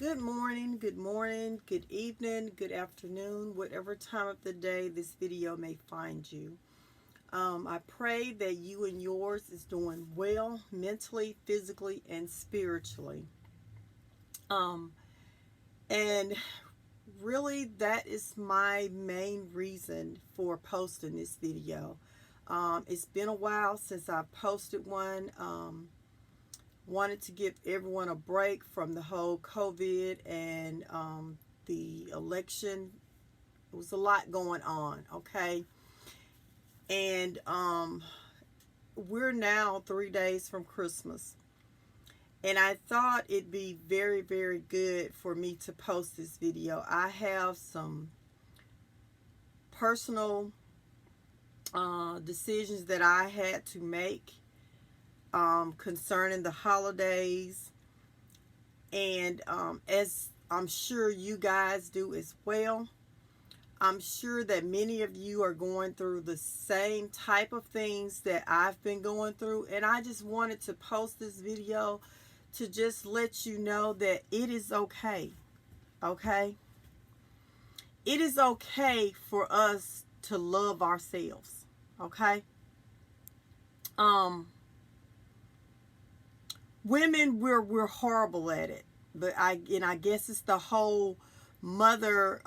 good morning, good evening, good afternoon, whatever time of the day this video may find you. I pray that you and yours is doing well mentally, physically, and spiritually. Um, and really, that is my main reason for posting this video. It's been a while since I posted one. Wanted to give everyone a break from the whole COVID and the election. It was a lot going on, okay? And we're now 3 days from Christmas. And I thought it'd be very, very good for me to post this video. I have some personal decisions that I had to make concerning the holidays. And as I'm sure you guys do as well, I'm sure that many of you are going through the same type of things that I've been going through. And I just wanted to post this video to just let you know that it is okay. Okay? It is okay for us to love ourselves. Okay? Women, we're horrible at it. But I guess it's the whole mother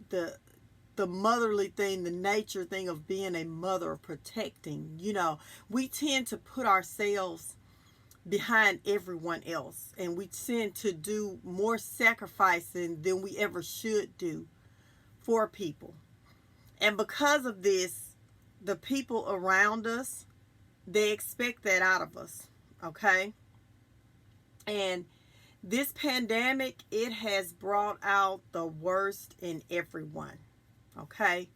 the motherly thing, the nature thing of being a mother, protecting. We tend to put ourselves behind everyone else, and we tend to do more sacrificing than we ever should do for people. And because of this, the people around us, they expect that out of us. Okay? And this pandemic, it has brought out the worst in everyone. Okay?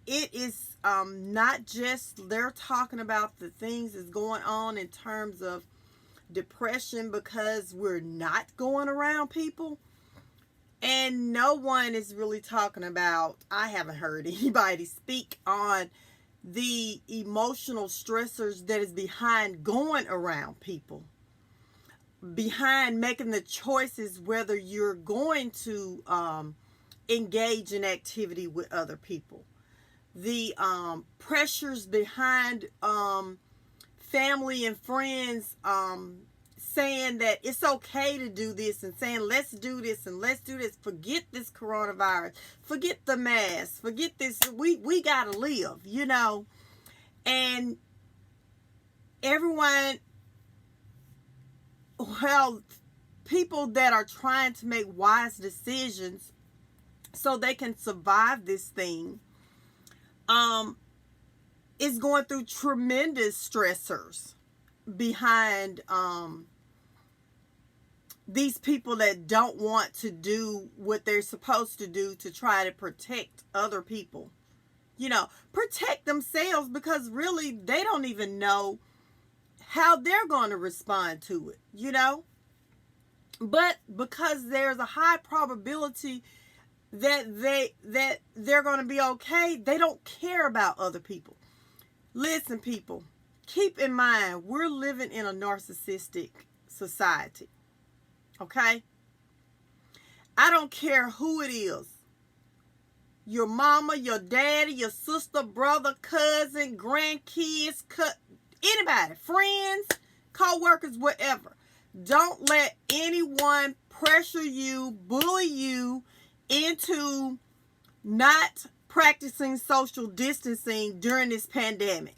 It is not just, they're talking about the things that's going on in terms of depression because we're not going around people. And no one is really talking about, I haven't heard anybody speak on the emotional stressors that is behind going around people, behind making the choices whether you're going to engage in activity with other people, the pressures behind family and friends saying that it's okay to do this and saying let's do this and let's do this. Forget this coronavirus, forget the mask, forget this, we gotta live, and everyone, well, people that are trying to make wise decisions so they can survive this thing is going through tremendous stressors behind these people that don't want to do what they're supposed to do to try to protect other people. Protect themselves, because really they don't even know how they're going to respond to it, But because there's a high probability that they're going to be okay, they don't care about other people. Listen, people, keep in mind, we're living in a narcissistic society. Okay? I don't care who it is. Your mama, your daddy, your sister, brother, cousin, grandkids, anybody, friends, co-workers, whatever. Don't let anyone pressure you, bully you into not practicing social distancing during this pandemic,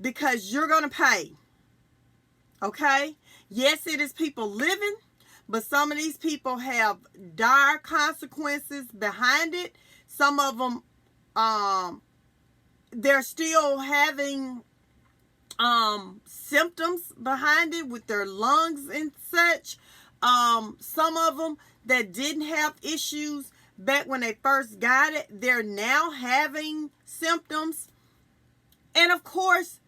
because you're going to pay. Okay? Yes, it is people living, but some of these people have dire consequences behind it. Some of them, they're still having symptoms behind it with their lungs and such. Some of them that didn't have issues back when they first got it, they're now having symptoms. And of course,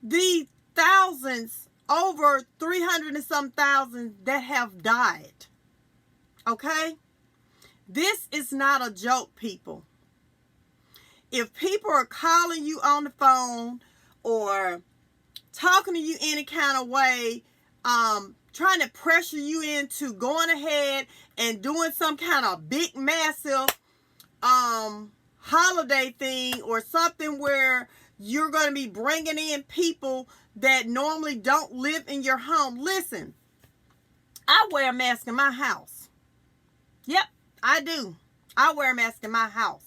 the thousands, over 300 and some thousand that have died. Okay? This is not a joke, people. If people are calling you on the phone or talking to you any kind of way, trying to pressure you into going ahead and doing some kind of big, massive holiday thing or something where you're going to be bringing in people that normally don't live in your home. Listen, I wear a mask in my house. Yep, I do. I wear a mask in my house.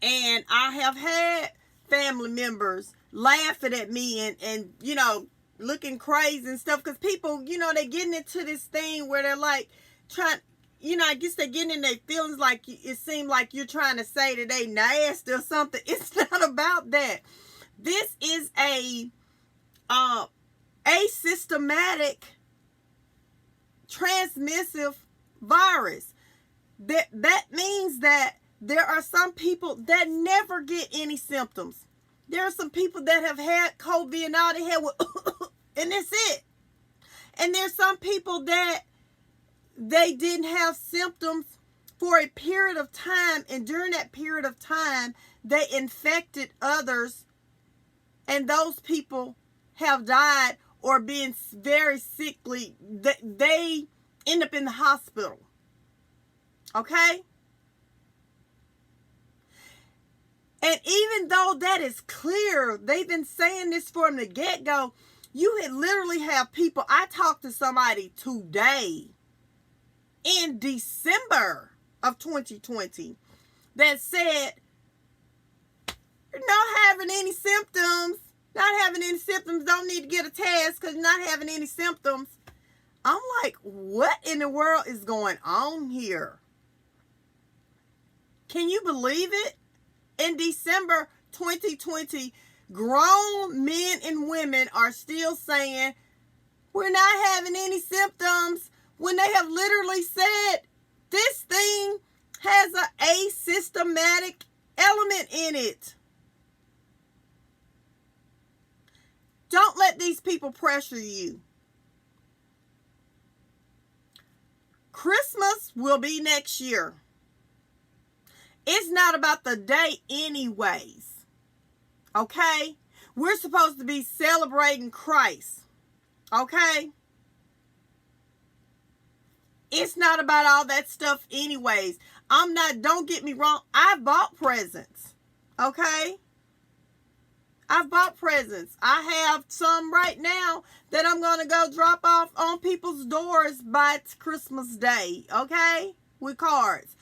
And I have had family members laughing at me and you know, looking crazy and stuff. Because people, you know, they're getting into this thing where they're like trying, you know, I guess they're getting in their feelings like it seems like you're trying to say that they nasty or something. It's not about that. This is a asymptomatic transmissive virus. That means that there are some people that never get any symptoms. There are some people that have had COVID and all they had was and that's it. And there's some people that they didn't have symptoms for a period of time, and during that period of time they infected others, and those people have died or been very sickly. They end up in the hospital. Okay? And even though that is clear, they've been saying this from the get-go. You had literally have people. I talked to somebody today in December of 2020 that said, not having any symptoms, don't need to get a test because you're not having any symptoms. I'm like, what in the world is going on here? Can you believe it? In December 2020, grown men and women are still saying, we're not having any symptoms, when they have literally said this thing has an asymptomatic element in it. Don't let these people pressure you. Christmas will be next year. It's not about the day anyways. Okay? We're supposed to be celebrating Christ. Okay? It's not about all that stuff anyways. Don't get me wrong, I bought presents. Okay? I've bought presents. I have some right now that I'm going to go drop off on people's doors by Christmas Day. Okay? With cards.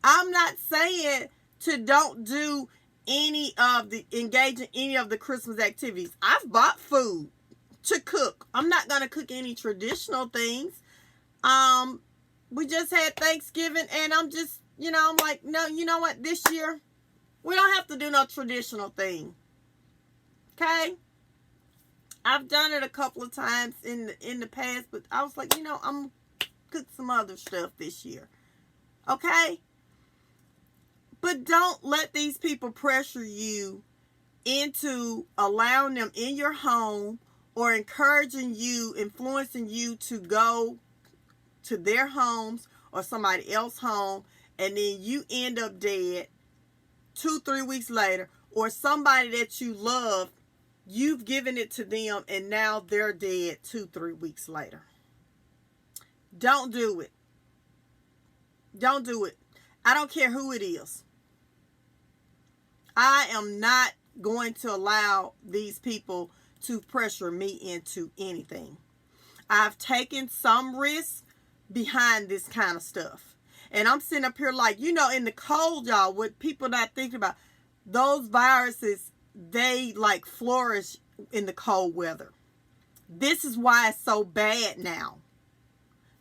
I'm not saying to don't do engage in any of the Christmas activities. I've bought food to cook. I'm not going to cook any traditional things. We just had Thanksgiving and I'm just, I'm like, no, you know what? This year, we don't have to do no traditional thing. Okay? I've done it a couple of times in the past, but I was like, I'm going to cook some other stuff this year. Okay? But don't let these people pressure you into allowing them in your home or encouraging you, influencing you to go to their homes or somebody else's home, and then you end up dead 2-3 weeks later, or somebody that you love, you've given it to them and now they're dead 2-3 weeks later. Don't do it. Don't do it. I don't care who it is. I am not going to allow these people to pressure me into anything. I've taken some risks behind this kind of stuff. And I'm sitting up here like, in the cold, y'all, what people not thinking about, those viruses, they like flourish in the cold weather. This is why it's so bad now.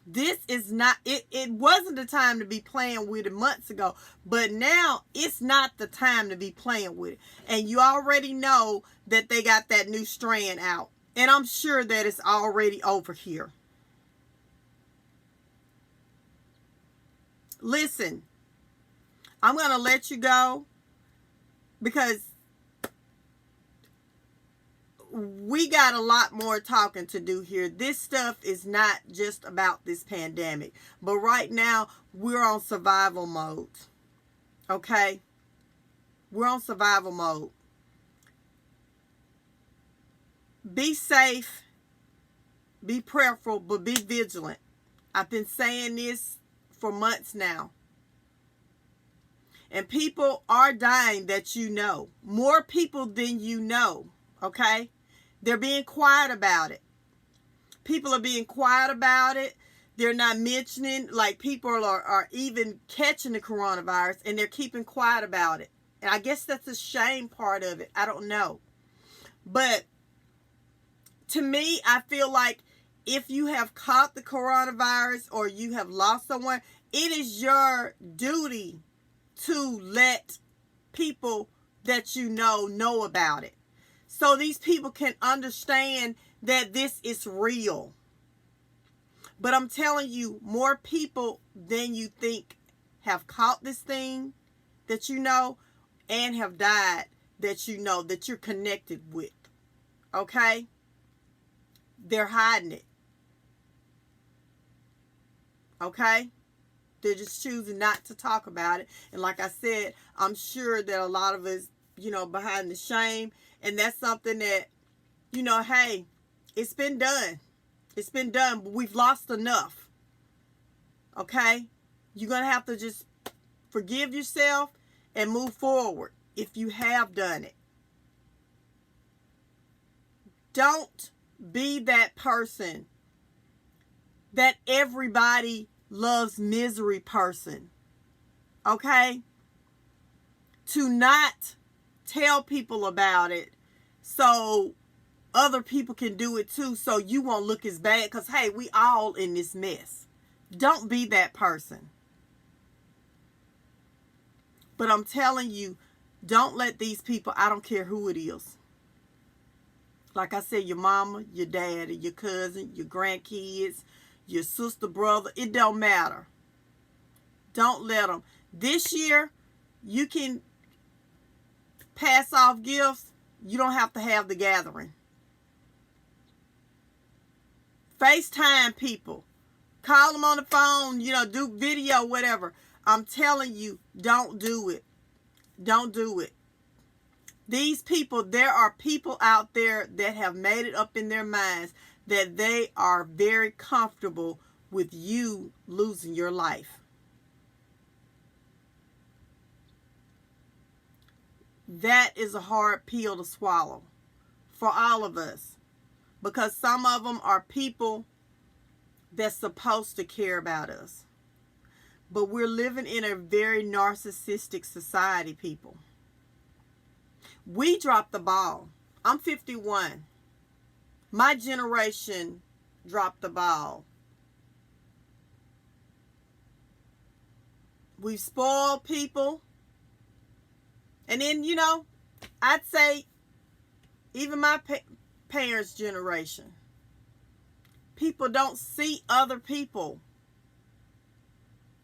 This is not, it wasn't the time to be playing with it months ago, but now it's not the time to be playing with it. And you already know that they got that new strand out. And I'm sure that it's already over here. Listen, I'm going to let you go because we got a lot more talking to do here. This stuff is not just about this pandemic. But right now, we're on survival mode. Okay? We're on survival mode. be safe, be prayerful, but be vigilant. I've been saying this for months now. And people are dying that you know. More people than you know, okay? They're being quiet about it. People are being quiet about it. They're not mentioning, like people are even catching the coronavirus and they're keeping quiet about it. And I guess that's the shame part of it. I don't know. But to me, I feel like if you have caught the coronavirus or you have lost someone, it is your duty to let people that you know about it. So these people can understand that this is real. But I'm telling you, more people than you think have caught this thing that you know and have died that you know, that you're connected with. Okay? They're hiding it. Okay? They're just choosing not to talk about it. And like I said, I'm sure that a lot of us, behind the shame. And that's something that, hey, it's been done. It's been done, but we've lost enough. Okay? You're going to have to just forgive yourself and move forward if you have done it. Don't be that person that everybody loves misery person. Okay? To not tell people about it so other people can do it too, so you won't look as bad, because hey, we all in this mess. Don't be that person. But I'm telling you, don't let these people, I don't care who it is, like I said, your mama, your daddy, your cousin, your grandkids, your sister, brother, it don't matter. Don't let them. This year, you can pass off gifts. You don't have to have the gathering. FaceTime people. Call them on the phone, do video, whatever. I'm telling you, don't do it. Don't do it. These people, there are people out there that have made it up in their minds that they are very comfortable with you losing your life. That is a hard pill to swallow for all of us, because some of them are people that's supposed to care about us. But we're living in a very narcissistic society, people. We dropped the ball. I'm 51. My generation dropped the ball. We've spoiled people. And then, I'd say even my parents' generation, people don't see other people.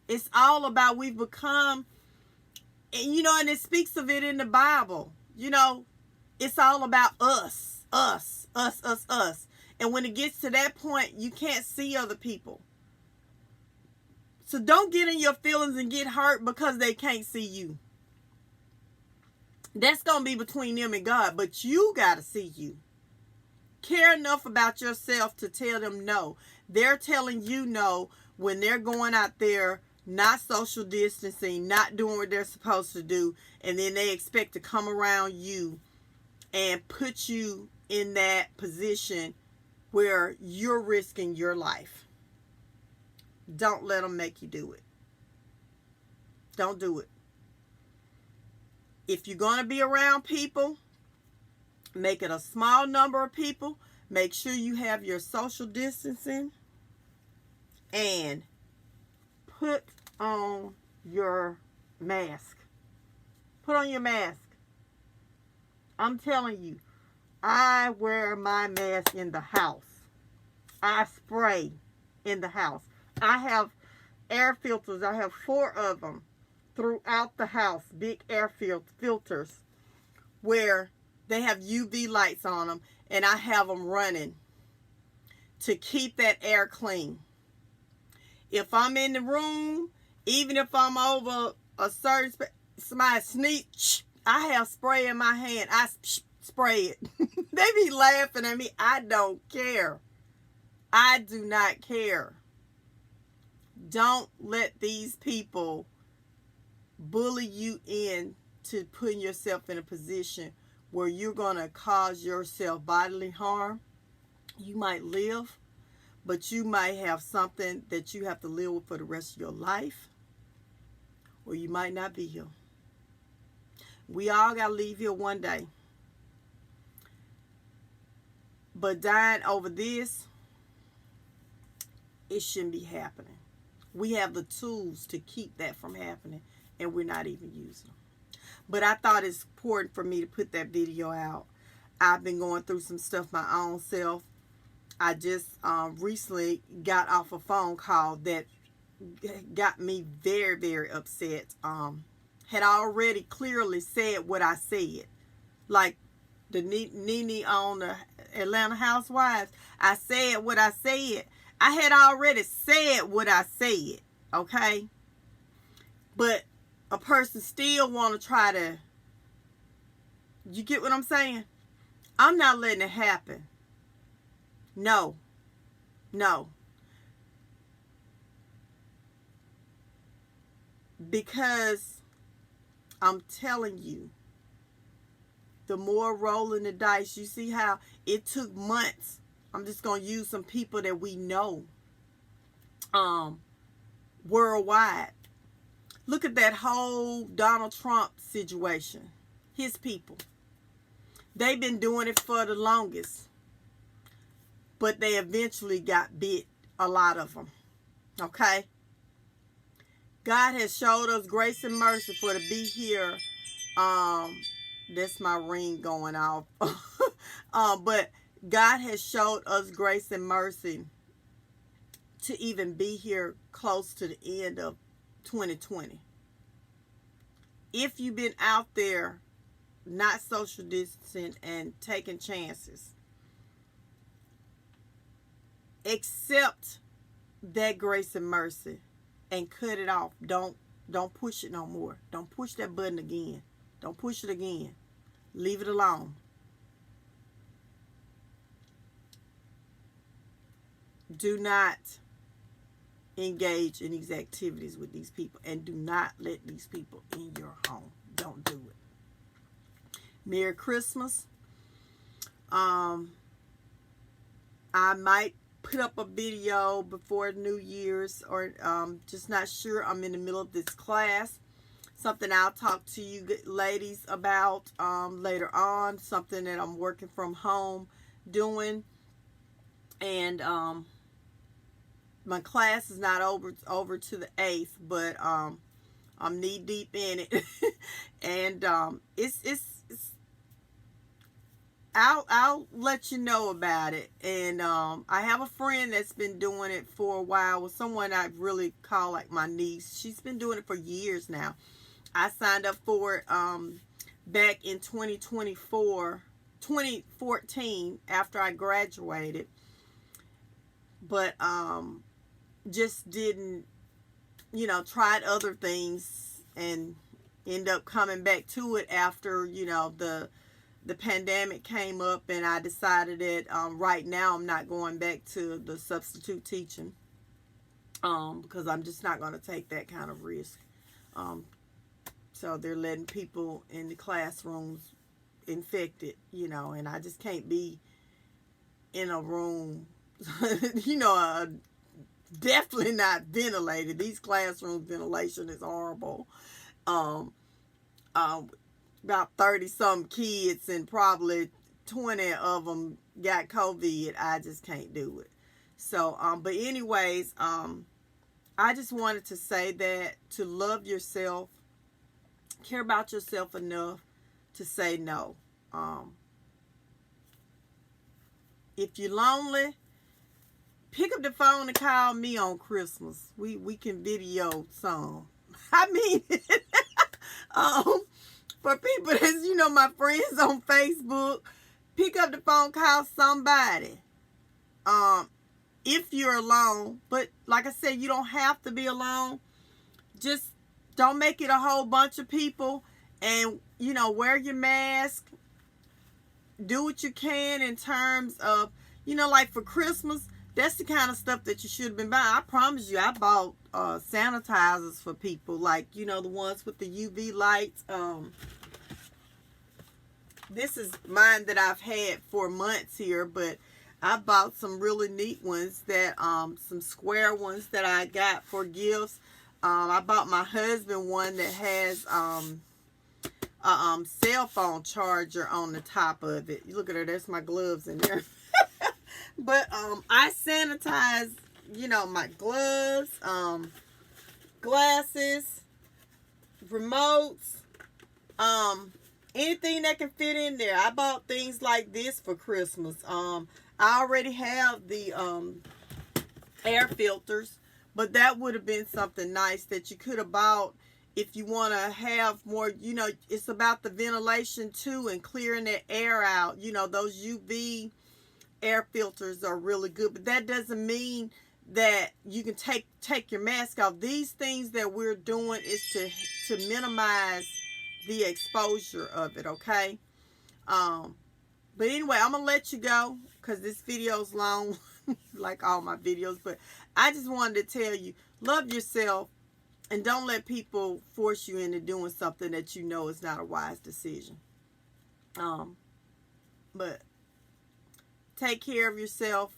It's all about, we've become, and it speaks of it in the Bible. It's all about us. And when it gets to that point, you can't see other people. So don't get in your feelings and get hurt because they can't see you. That's going to be between them and God, but you got to see you. Care enough about yourself to tell them no. They're telling you no when they're going out there, not social distancing, not doing what they're supposed to do, and then they expect to come around you and put you in that position where you're risking your life. Don't let them make you do it. Don't do it. If you're going to be around people, make it a small number of people. Make sure you have your social distancing. And put on your mask. Put on your mask. I'm telling you, I wear my mask in the house. I spray in the house. I have air filters. I have 4 of them throughout the house. Big air filters where they have UV lights on them. And I have them running to keep that air clean. If I'm in the room, even if I'm over a certain somebody sneak, I have spray in my hand. I Spray it. They be laughing at me. I don't care. I do not care. Don't let these people bully you in to putting yourself in a position where you're going to cause yourself bodily harm. You might live, but you might have something that you have to live with for the rest of your life, or you might not be here. We all got to leave here one day. But dying over this, it shouldn't be happening. We have the tools to keep that from happening, and we're not even using them. But I thought it's important for me to put that video out. I've been going through some stuff my own self. I just recently got off a phone call that got me very, very upset. Had already clearly said what I said. Like the Nene on the Atlanta Housewives. I said what I said. I had already said what I said. Okay? But a person still want to try to... You get what I'm saying? I'm not letting it happen. No. No. Because I'm telling you, the more rolling the dice, you see how it took months. I'm just going to use some people that we know worldwide. Look at that whole Donald Trump situation. His people. They've been doing it for the longest. But they eventually got bit, a lot of them. Okay? God has showed us grace and mercy for to be here. That's my ring going off. But God has showed us grace and mercy to even be here close to the end of 2020. If you've been out there not social distancing and taking chances, accept that grace and mercy and cut it off. Don't push it no more. Don't push that button again. Don't push it again. Leave it alone. Do not engage in these activities with these people, and do not let these people in your home. Don't do it. Merry Christmas. I might put up a video before New Year's, or just not sure. I'm in the middle of this class. Something I'll talk to you ladies about later on. Something that I'm working from home doing. And my class is not over to the 8th, but I'm knee deep in it. And I'll let you know about it. And I have a friend that's been doing it for a while, with someone I really call like my niece. She's been doing it for years now. I signed up for it back in 2014 after I graduated, but just didn't, tried other things and end up coming back to it after, the pandemic came up, and I decided that right now I'm not going back to the substitute teaching because I'm just not going to take that kind of risk. So they're letting people in the classrooms infected, and I just can't be in a room, definitely not ventilated. These classrooms ventilation is horrible. About 30-some kids, and probably 20 of them got COVID. I just can't do it. So, but anyways, I just wanted to say that to love yourself, care about yourself enough to say no. If you're lonely, pick up the phone and call me on Christmas. We can video some. I mean, for people that's, my friends on Facebook, pick up the phone, call somebody. If you're alone, but like I said, you don't have to be alone. Just don't make it a whole bunch of people, and, wear your mask. do what you can in terms of, you know, like for Christmas, that's the kind of stuff that you should have been buying. I promise you, I bought sanitizers for people, like, you know, the ones with the UV lights. This is mine that I've had for months here, but I bought some really neat ones that some square ones that I got for gifts. I bought my husband one that has a cell phone charger on the top of it. You look at her, there's my gloves in there. But I sanitize, you know, my gloves, glasses, remotes, anything that can fit in there. I bought things like this for Christmas. I already have the air filters, but that would have been something nice that you could have bought if you want to have more. You know, it's about the ventilation too and clearing the air out. You know, those UV air filters are really good, but that doesn't mean that you can take your mask off. These things that we're doing is to minimize the exposure of it, okay? But anyway, I'm gonna let you go because this video's long like all my videos, but I just wanted to tell you, love yourself and don't let people force you into doing something that you know is not a wise decision. But take care of yourself.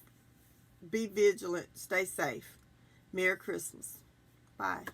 Be vigilant. Stay safe. Merry Christmas. Bye.